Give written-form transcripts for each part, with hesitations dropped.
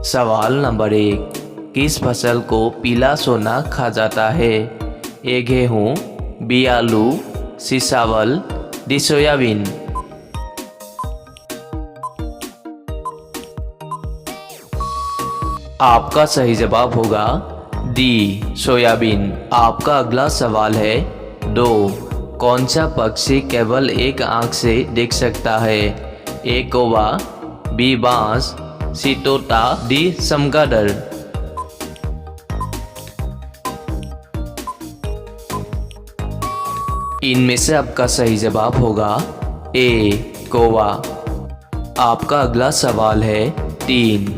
सवाल नंबर 1। किस फसल को पीला सोना खा जाता है? ए गेहूँ, बी आलू, सी चावल, डी सोयाबीन। आपका सही जवाब होगा डी सोयाबीन। आपका अगला सवाल है 2। कौन सा पक्षी केवल एक आंख से देख सकता है? ए कौवा, बी बांस, सी तोता, डी चमगादड़। इनमें से आपका सही जवाब होगा ए कौवा। आपका अगला सवाल है 3।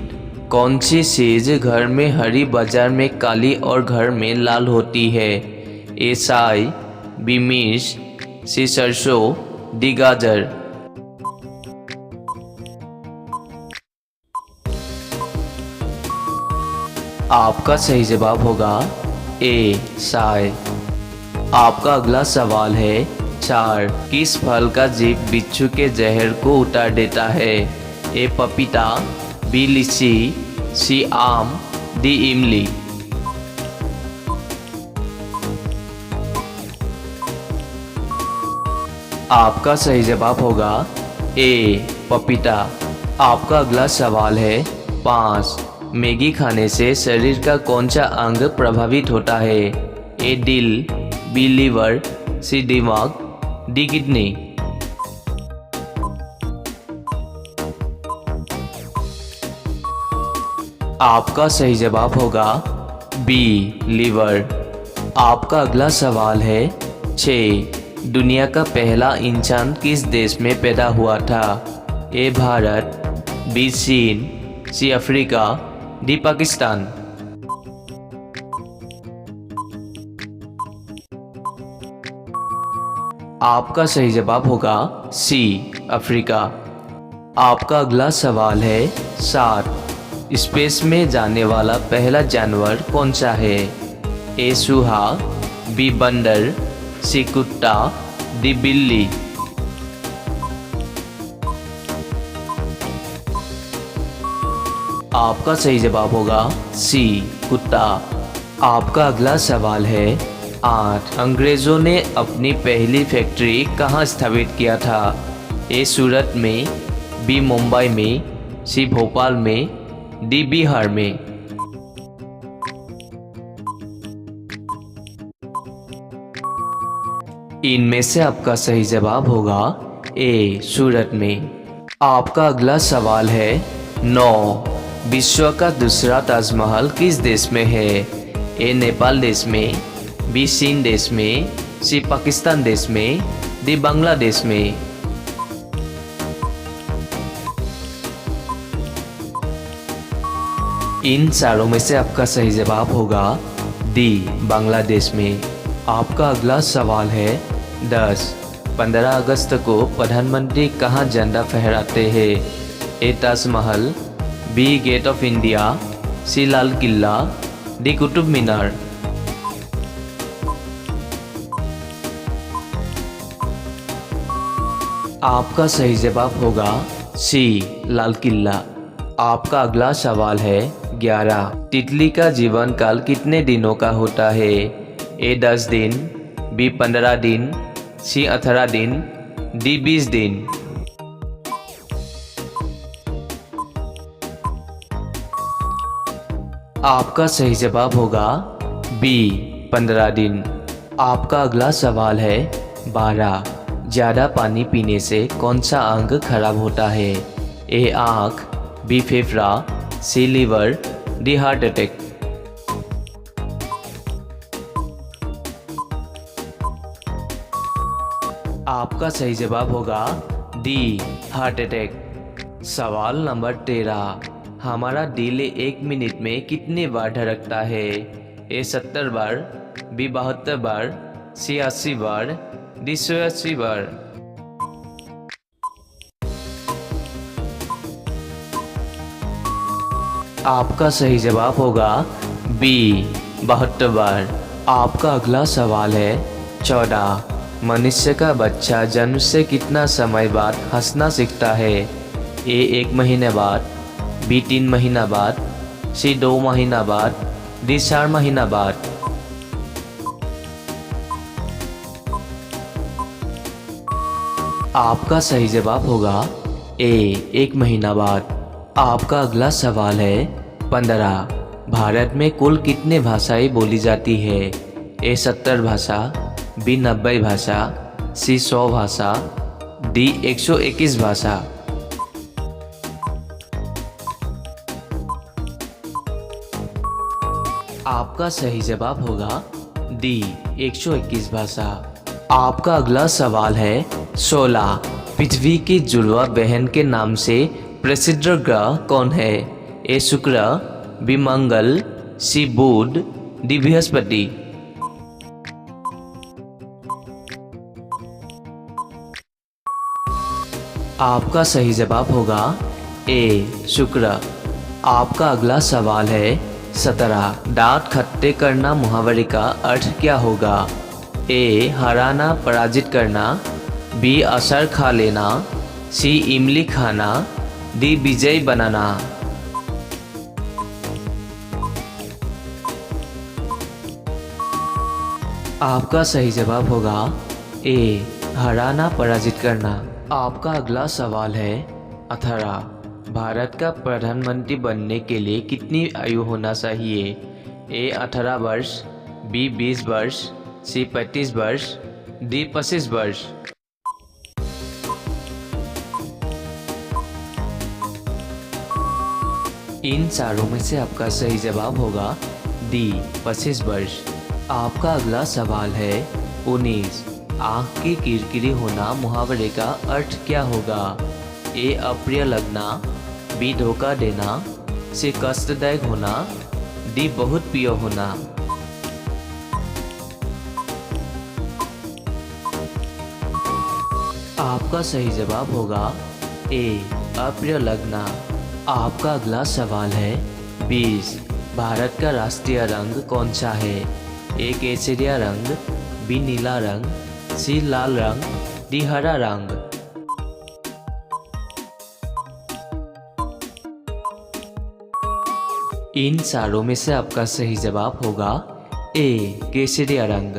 कौन सी चीज घर में हरी, बाजार में काली और घर में लाल होती है? ए चाय, बी मिर्च, सी सरसों, डी गाजर। आपका सही जवाब होगा ए चाय। आपका अगला सवाल है 4। किस फल का जीभ बिच्छू के जहर को उतार देता है? ए पपीता, बी लीची, सी आम, डी इमली। आपका सही जवाब होगा ए पपीता। आपका अगला सवाल है 5। मैगी खाने से शरीर का कौन सा अंग प्रभावित होता है? ए दिल, बी लीवर, सी दिमाग, डी किडनी। आपका सही जवाब होगा बी लीवर। आपका अगला सवाल है 6। दुनिया का पहला इंसान किस देश में पैदा हुआ था? ए भारत, बी चीन, सी अफ्रीका, डी पाकिस्तान। आपका सही जवाब होगा सी अफ्रीका। आपका अगला सवाल है 7। स्पेस में जाने वाला पहला जानवर कौन सा है? ए चूहा, बी बंदर, सी कुत्ता, डी बिल्ली। आपका सही जवाब होगा सी कुत्ता। आपका अगला सवाल है 8। अंग्रेजों ने अपनी पहली फैक्ट्री कहाँ स्थापित किया था? ए सूरत में, बी मुंबई में, सी भोपाल में, डी बिहार में। इनमें से आपका सही जवाब होगा ए सूरत में। आपका अगला सवाल है 9। विश्व का दूसरा ताजमहल किस देश में है? ए नेपाल देश में, बी चीन देश में, सी पाकिस्तान देश में, डी बांग्लादेश में। इन चारों में से आपका सही जवाब होगा डी बांग्लादेश में। आपका अगला सवाल है 10। 15 अगस्त को प्रधानमंत्री कहाँ झंडा फहराते हैं? A Taj Mahal, B gate of India, C Lal Qila, D Qutub Minar. आपका सही जवाब होगा सी लाल किला। आपका अगला सवाल है 11। तितली का जीवन काल कितने दिनों का होता है? ए 10 दिन, बी 15 दिन, सी 18 दिन, डी 20 दिन। आपका सही जवाब होगा बी 15 दिन। आपका अगला सवाल है 12। ज़्यादा पानी पीने से कौन सा अंग खराब होता है? ए आँख, बी फेफड़ा, C liver, D heart attack. आपका सही जवाब होगा डी हार्ट अटैक। सवाल नंबर 13। हमारा दिल 1 मिनट में कितने बार धड़कता है? ए 70 बार, बी 72 बार, सी 80 बार, डी 180 बार। आपका सही जवाब होगा बी 72 बार। आपका अगला सवाल है 14। मनुष्य का बच्चा जन्म से कितना समय बाद हंसना सीखता है? ए 1 महीने बाद, बी 3 महीना बाद, सी 2 महीना बाद, डी 4 महीना बाद। आपका सही जवाब होगा ए 1 महीना बाद। आपका अगला सवाल है 15। भारत में कुल कितने भाषाएं बोली जाती है? ए 70 भाषा, बी 90 भाषा, सी 100 भाषा, डी 121 भाषा। आपका सही जवाब होगा डी 121 भाषा। आपका अगला सवाल है 16। पृथ्वी की जुड़वा बहन के नाम से प्रसिद्ध ग्रह कौन है? ए शुक्र, बी मंगल, सी बुध, डी बृहस्पति। आपका सही जवाब होगा ए शुक्र। आपका अगला सवाल है 17। दांत खट्टे करना मुहावरे का अर्थ क्या होगा? ए हराना पराजित करना, बी असर खा लेना, सी इमली खाना, डी विजय बनाना। आपका सही जवाब होगा ए हराना पराजित करना। आपका अगला सवाल है 18। भारत का प्रधानमंत्री बनने के लिए कितनी आयु होना चाहिए? ए 18 वर्ष, बी 20 वर्ष, सी 35 वर्ष, डी 25 वर्ष। इन चारों में से आपका सही जवाब होगा डी 25 वर्ष। आपका अगला सवाल है 19। आँख की किरकिरी होना मुहावरे का अर्थ क्या होगा? ए अप्रिय लगना, बी धोखा देना, सी कष्टदायक होना, डी बहुत प्रिय होना। आपका सही जवाब होगा ए अप्रिय लगना। आपका अगला सवाल है 20। भारत का राष्ट्रीय रंग कौन सा है? ए केसरिया रंग, बी नीला रंग, सी लाल रंग, डी हरा रंग। इन चारों में से आपका सही जवाब होगा ए केसरिया रंग।